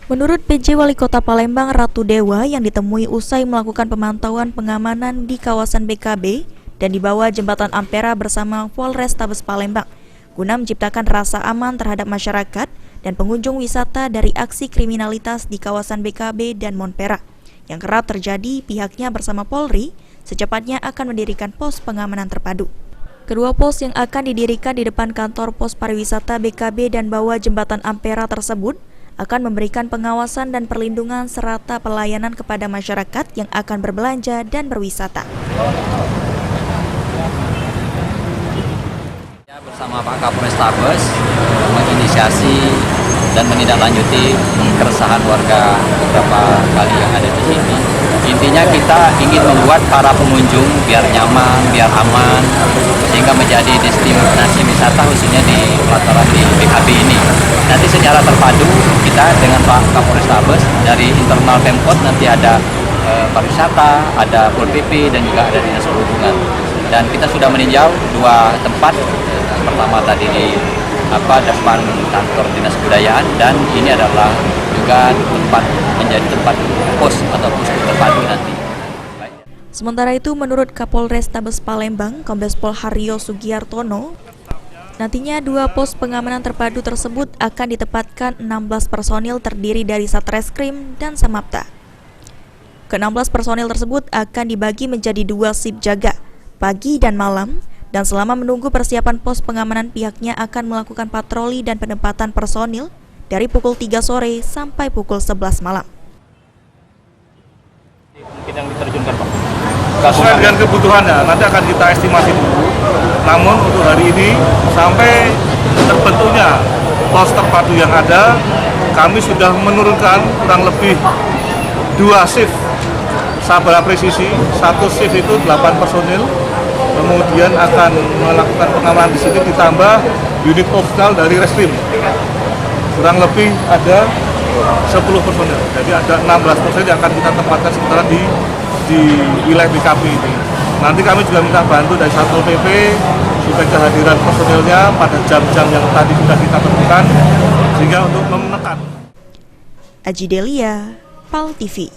Menurut PJ Wali Kota Palembang Ratu Dewa yang ditemui usai melakukan pemantauan pengamanan di kawasan BKB dan di bawah jembatan Ampera bersama Polrestabes Palembang, guna menciptakan rasa aman terhadap masyarakat dan pengunjung wisata dari aksi kriminalitas di kawasan BKB dan Monpera yang kerap terjadi. Pihaknya bersama Polri secepatnya akan mendirikan pos pengamanan terpadu. Kedua pos yang akan didirikan di depan kantor pos pariwisata BKB dan bawah jembatan Ampera tersebut akan memberikan pengawasan dan perlindungan serta pelayanan kepada masyarakat yang akan berbelanja dan berwisata. Bersama Pak Kapolrestabes menginisiasi dan menindaklanjuti keresahan warga beberapa kali yang ada di sini. Intinya kita ingin membuat para pengunjung biar nyaman, biar aman, sehingga menjadi destinasi wisata khususnya di pelataran di BKB ini. Nanti secara terpadu kita dengan Pak Kapolrestabes dari internal Pemkot nanti ada pariwisata, ada Pol PP dan juga ada Dinas Perhubungan. Dan kita sudah meninjau dua tempat. Pertama tadi di depan kantor Dinas Kebudayaan, dan ini adalah juga menjadi tempat pos atau pos terpadu nanti. Sementara itu, menurut Kapolrestabes Palembang, Kombes Pol Haryo Sugiartono, nantinya dua pos pengamanan terpadu tersebut akan ditempatkan 16 personil terdiri dari Satreskrim dan Samapta. Ke-16 personil tersebut akan dibagi menjadi dua shift jaga, pagi dan malam, dan selama menunggu persiapan pos pengamanan pihaknya akan melakukan patroli dan penempatan personil dari pukul 3 sore sampai pukul 11 malam. Mungkin yang diterjunkan Pak? Sesuai dengan kebutuhannya, nanti akan kita estimasi dulu. Namun untuk hari ini sampai terbentuknya pos terpadu yang ada, kami sudah menurunkan kurang lebih 2 shift sabara presisi. Satu shift itu 8 personil. Kemudian akan melakukan pengamanan di sini ditambah unit opsional dari Reskrim. Kurang lebih ada 10 personel. Jadi ada 16 personel yang akan kita tempatkan sementara di wilayah BKB ini. Nanti kami juga minta bantu dari Satpol PP supaya kehadiran personelnya pada jam-jam yang tadi sudah kita tentukan sehingga untuk menekan. Aji Delia, PAL TV.